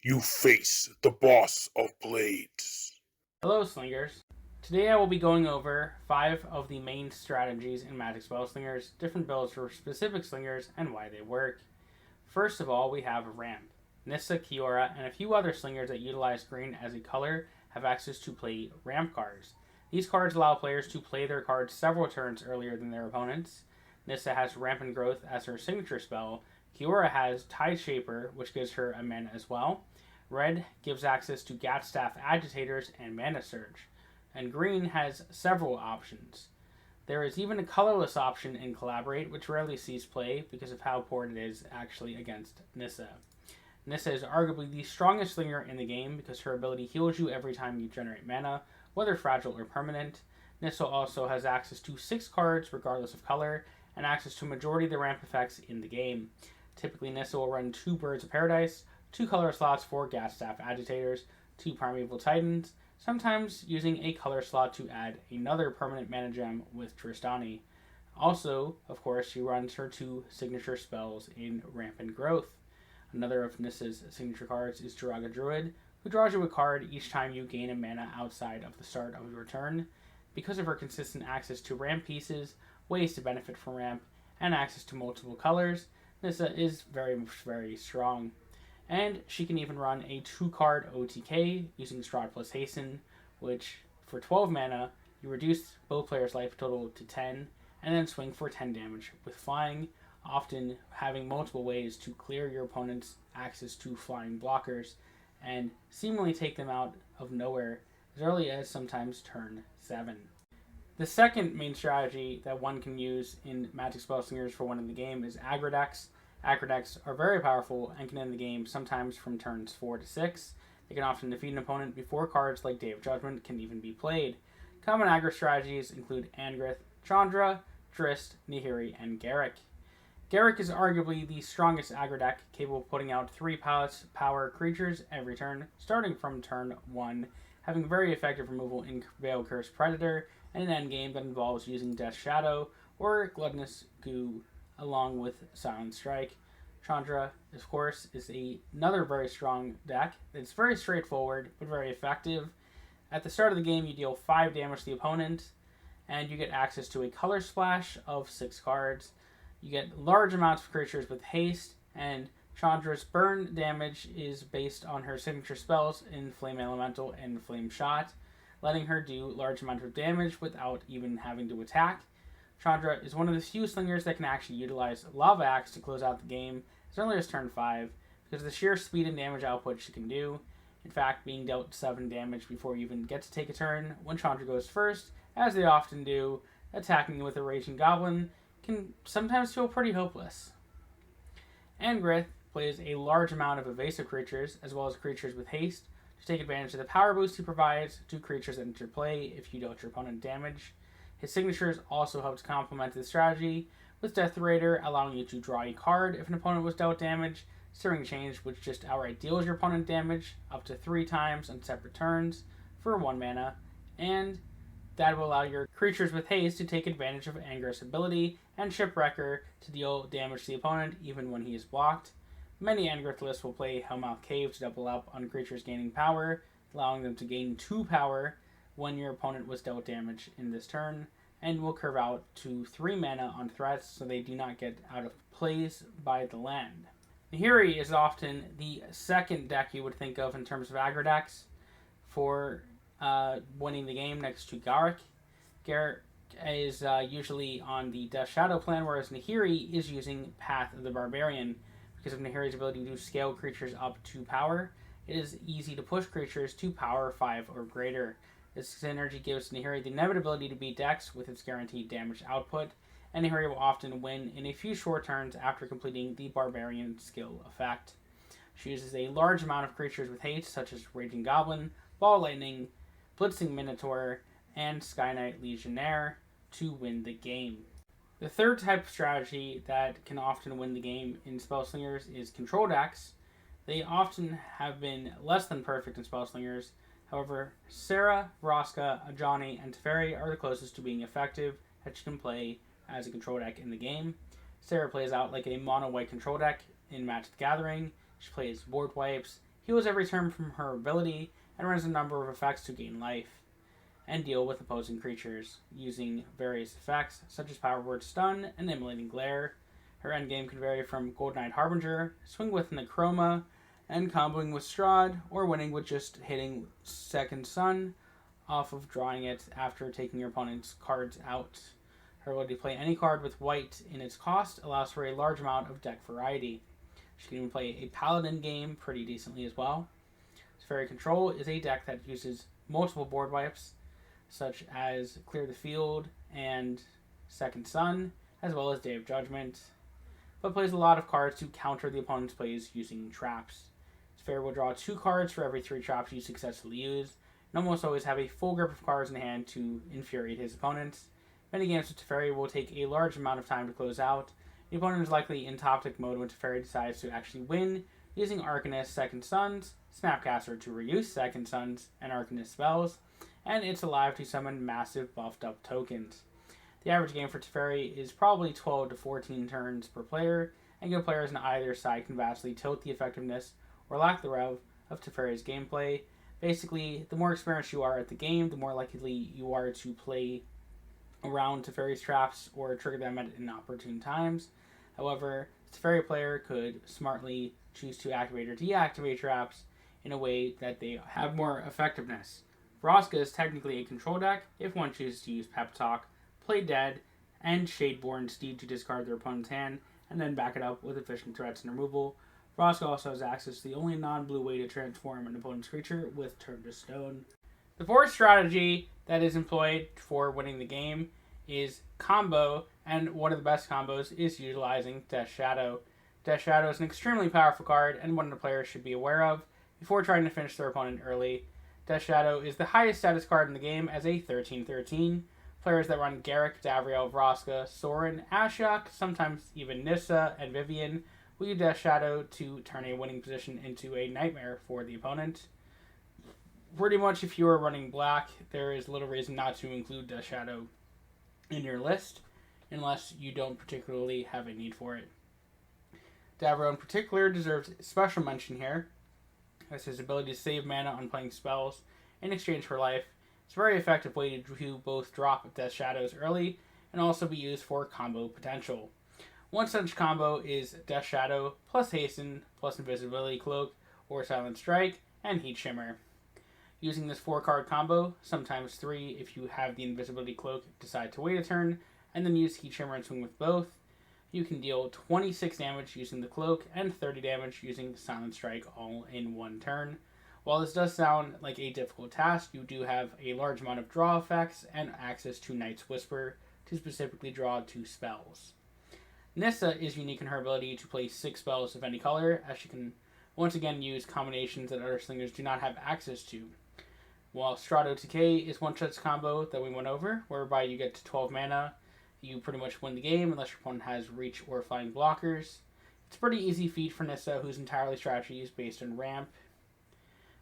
You face the boss of blades. Hello Slingers. Today I will be going over 5 of the main strategies in Magic Spellslingers, different builds for specific slingers, and why they work. First of all, we have Ramp. Nissa, Kiora, and a few other slingers that utilize green as a color have access to play Ramp cards. These cards allow players to play their cards several turns earlier than their opponents. Nissa has Rampant Growth as her signature spell. Kiora has Tide Shaper, which gives her a mana as well. Red gives access to Gatstaff Agitators and Mana Surge. And green has several options. There is even a colorless option in Collaborate, which rarely sees play because of how poor it is actually against Nissa. Nissa is arguably the strongest slinger in the game because her ability heals you every time you generate mana, whether fragile or permanent. Nissa also has access to 6 cards regardless of color, and access to a majority of the ramp effects in the game. Typically Nissa will run 2 Birds of Paradise, 2 color slots for Gatstaff Agitators, 2 Primeval Titans, sometimes using a color slot to add another permanent mana gem with Tristani. Also, of course, she runs her 2 signature spells in Rampant Growth. Another of Nissa's signature cards is Jiraga Druid, who draws you a card each time you gain a mana outside of the start of your turn. Because of her consistent access to ramp pieces, ways to benefit from ramp, and access to multiple colors, Nissa is very strong. And she can even run a 2-card OTK using Strahd plus Hasten, which, for 12 mana, you reduce both players' life total to 10, and then swing for 10 damage with flying, often having multiple ways to clear your opponent's access to flying blockers, and seemingly take them out of nowhere as early as sometimes turn 7. The second main strategy that one can use in Magic Spellslingers for winning the game is Aggro decks. Aggro decks are very powerful and can end the game sometimes from turns 4 to 6. They can often defeat an opponent before cards like Day of Judgment can even be played. Common aggro strategies include Angrath, Chandra, Drist, Nihiri, and Garruk. Garruk is arguably the strongest aggro deck, capable of putting out 3 power creatures every turn, starting from turn 1, having very effective removal in Veil Cursed Predator, and an endgame that involves using Death Shadow or Gluttonous Goo along with Silent Strike. Chandra, of course, is another very strong deck. It's very straightforward, but very effective. At the start of the game, you deal 5 damage to the opponent, and you get access to a color splash of 6 cards. You get large amounts of creatures with haste, and Chandra's burn damage is based on her signature spells in Flame Elemental and Flame Shot, letting her do large amounts of damage without even having to attack. Chandra is one of the few slingers that can actually utilize Lava Axe to close out the game as early as turn 5, because of the sheer speed and damage output she can do. In fact, being dealt 7 damage before you even get to take a turn when Chandra goes first, as they often do, attacking you with a Raging Goblin can sometimes feel pretty hopeless. Angrath plays a large amount of evasive creatures, as well as creatures with haste, to take advantage of the power boost he provides to creatures that enter play if you dealt your opponent damage. His signatures also help to complement this strategy, with Death Raider allowing you to draw a card if an opponent was dealt damage, Searing Change, which just outright deals your opponent damage up to 3 times on separate turns for 1 mana, and that will allow your creatures with haste to take advantage of Angrath's ability, and Shipwrecker to deal damage to the opponent even when he is blocked. Many Angrath lists will play Hellmouth Cave to double up on creatures gaining power, allowing them to gain 2 power when your opponent was dealt damage in this turn, and will curve out to 3 mana on threats so they do not get out of plays by the land. Nihiri is often the second deck you would think of in terms of aggro decks for winning the game next to Garruk. Garruk is usually on the Death Shadow plan, whereas Nihiri is using Path of the Barbarian. Because of Nihiri's ability to scale creatures up to power, it is easy to push creatures to power 5 or greater. This synergy gives Nihiri the inevitability to beat decks with its guaranteed damage output, and Nihiri will often win in a few short turns after completing the Barbarian skill effect. She uses a large amount of creatures with haste, such as Raging Goblin, Ball Lightning, Blitzing Minotaur, and Sky Knight Legionnaire to win the game. The third type of strategy that can often win the game in Spellslingers is control decks. They often have been less than perfect in Spellslingers. However, Serra, Vraska, Ajani, and Teferi are the closest to being effective that you can play as a control deck in the game. Serra plays out like a mono-white control deck in Magic the Gathering. She plays board wipes, heals every turn from her ability, and runs a number of effects to gain life and deal with opposing creatures, using various effects such as Power Word Stun and Immolating Glare. Her endgame can vary from Golden Eyed Harbinger, swing with Necroma, and comboing with Strahd, or winning with just hitting Second Sun off of drawing it after taking your opponent's cards out. Her ability to play any card with white in its cost allows for a large amount of deck variety. She can even play a Paladin game pretty decently as well. Teferi Control is a deck that uses multiple board wipes, such as Clear the Field and Second Sun, as well as Day of Judgment, but plays a lot of cards to counter the opponent's plays using traps. Teferi will draw 2 cards for every 3 traps you successfully use, and almost always have a full grip of cards in hand to infuriate his opponents. Many games with Teferi will take a large amount of time to close out. The opponent is likely in top deck mode when Teferi decides to actually win, using Arcanist Second Suns, Snapcaster to reuse Second Suns and Arcanist spells, and it's alive to summon massive buffed up tokens. The average game for Teferi is probably 12 to 14 turns per player, and good players on either side can vastly tilt the effectiveness, or lack thereof, of Teferi's gameplay. Basically, the more experienced you are at the game, the more likely you are to play around Teferi's traps or trigger them at inopportune times. However, the Teferi player could smartly choose to activate or deactivate traps in a way that they have more effectiveness. Vraska is technically a control deck if one chooses to use Pep Talk, Play Dead, and Shadeborn Steed to discard their opponent's hand, and then back it up with efficient threats and removal. Vraska also has access to the only non-blue way to transform an opponent's creature with Turn to Stone. The fourth strategy that is employed for winning the game is combo, and one of the best combos is utilizing Death Shadow. Death Shadow is an extremely powerful card and one the players should be aware of before trying to finish their opponent early. Death Shadow is the highest status card in the game as a 13/13. Players that run Garruk, Davriel, Vraska, Sorin, Ashok, sometimes even Nissa and Vivian, will use Death Shadow to turn a winning position into a nightmare for the opponent. Pretty much if you are running black, there is little reason not to include Death Shadow in your list, unless you don't particularly have a need for it. Davriel in particular deserves special mention here, as his ability to save mana on playing spells in exchange for life. It's a very effective way to both drop Death Shadows early and also be used for combo potential. One such combo is Death Shadow plus Hasten plus Invisibility Cloak or Silent Strike and Heat Shimmer. Using this 4-card combo, sometimes 3 if you have the Invisibility Cloak, decide to wait a turn, and then use Heat Shimmer and swing with both, you can deal 26 damage using the Cloak and 30 damage using Silent Strike all in one turn. While this does sound like a difficult task, you do have a large amount of draw effects and access to Night's Whisper to specifically draw 2 spells. Nissa is unique in her ability to play 6 spells of any color, as she can once again use combinations that other slingers do not have access to. While Strahd OTK is one such combo that we went over, whereby you get to 12 mana, you pretty much win the game unless your opponent has reach or flying blockers. It's a pretty easy feat for Nissa, whose entirely strategy is based on ramp.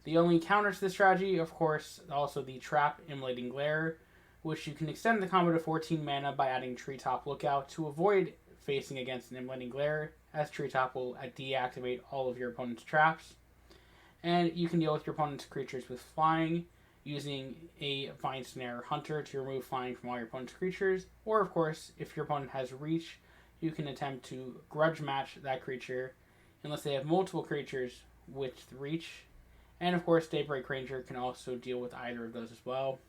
The only counter to this strategy, of course, also the Trap Immolating Glare, which you can extend the combo to 14 mana by adding Treetop Lookout to avoid facing against an Immolating Glare, as Treetop will deactivate all of your opponent's traps. And you can deal with your opponent's creatures with flying, using a Vine Snare Hunter to remove flying from all your opponent's creatures, or of course, if your opponent has reach, you can attempt to grudge match that creature, unless they have multiple creatures with reach. And of course, Daybreak Ranger can also deal with either of those as well.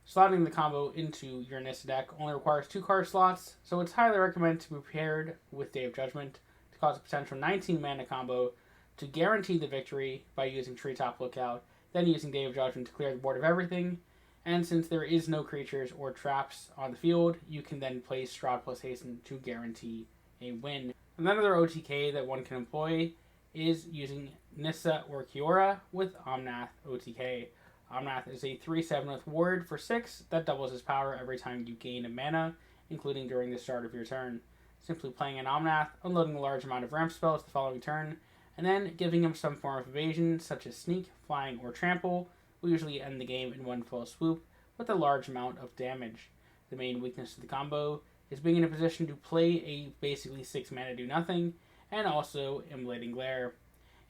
Slotting the combo into your Nissa deck only requires 2 card slots, so it's highly recommended to be prepared with Day of Judgment to cause a potential 19 mana combo to guarantee the victory by using Treetop Lookout, then using Day of Judgment to clear the board of everything. And since there is no creatures or traps on the field, you can then play Strahd plus Hasten to guarantee a win. Another OTK that one can employ is using Nissa or Kiora with Omnath OTK. Omnath is a 3/7 with ward for 6 that doubles his power every time you gain a mana, including during the start of your turn. Simply playing an Omnath, unloading a large amount of ramp spells the following turn, and then giving him some form of evasion, such as Sneak, Flying, or Trample, will usually end the game in one fell swoop with a large amount of damage. The main weakness of the combo is being in a position to play a basically 6 mana do nothing, and also Immolating Glare.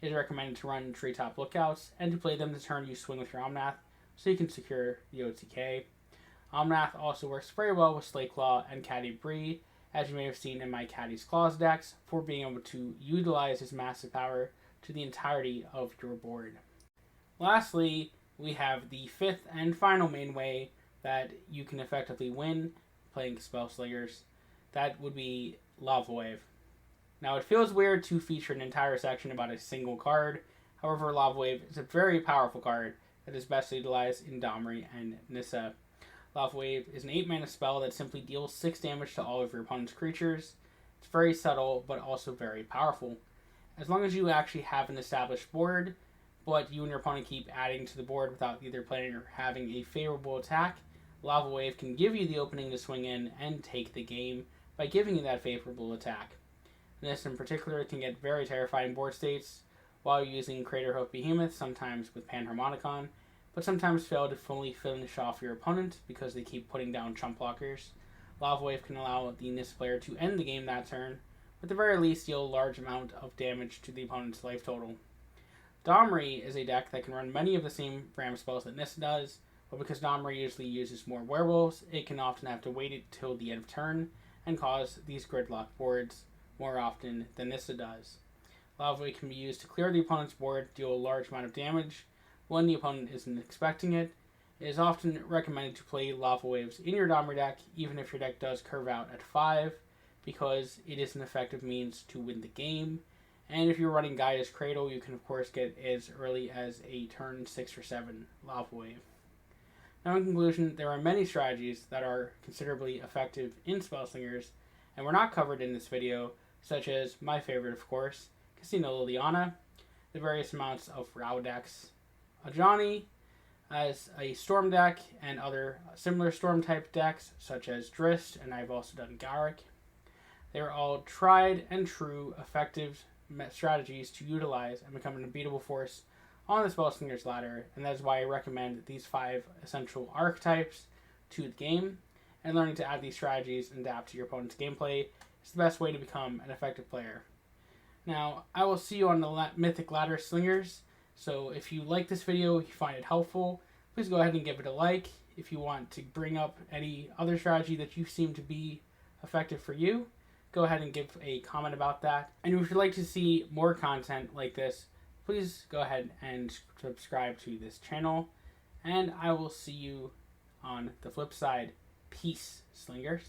It is recommended to run treetop lookouts and to play them the turn you swing with your Omnath so you can secure the OTK. Omnath also works very well with Slate Claw and Caddy Bree, as you may have seen in my Caddy's Claws decks, for being able to utilize his massive power to the entirety of your board. Lastly, we have the fifth and final main way that you can effectively win playing Spellslingers. That would be Lava Wave. Now, it feels weird to feature an entire section about a single card. However, Lava Wave is a very powerful card that is best utilized in Domri and Nissa. Lava Wave is an 8-mana spell that simply deals 6 damage to all of your opponent's creatures. It's very subtle, but also very powerful. As long as you actually have an established board, but you and your opponent keep adding to the board without either playing or having a favorable attack, Lava Wave can give you the opening to swing in and take the game by giving you that favorable attack. This in particular can get very terrifying board states while using Craterhoof Behemoth, sometimes with Panharmonicon, but sometimes fail to fully finish off your opponent because they keep putting down chump blockers. Lava Wave can allow the Nissa player to end the game that turn, or at the very least deal a large amount of damage to the opponent's life total. Domri is a deck that can run many of the same ram spells that Nissa does, but because Domri usually uses more werewolves, it can often have to wait until the end of turn and cause these gridlock boards more often than Nissa does. Lava Wave can be used to clear the opponent's board, deal a large amount of damage when the opponent isn't expecting it. It is often recommended to play Lava Waves in your Domri deck, even if your deck does curve out at 5, because it is an effective means to win the game. And if you're running Gaia's Cradle, you can of course get as early as a turn 6 or 7 Lava Wave. Now in conclusion, there are many strategies that are considerably effective in Spellslingers, and were not covered in this video, such as my favorite of course, Casino Liliana, the various amounts of Rao decks, Ajani as a storm deck, and other similar storm type decks such as Drist, and I've also done Garruk. They are all tried and true effective strategies to utilize and become an unbeatable force on the Spellslingers ladder, and that is why I recommend these 5 essential archetypes to the game, and learning to add these strategies and adapt to your opponent's gameplay is the best way to become an effective player. Now, I will see you on the Mythic Ladder Slingers, so if you like this video, if you find it helpful, please go ahead and give it a like. If you want to bring up any other strategy that you seem to be effective for you, go ahead and give a comment about that. And if you'd like to see more content like this, please go ahead and subscribe to this channel, and I will see you on the flip side. Peace, Slingers.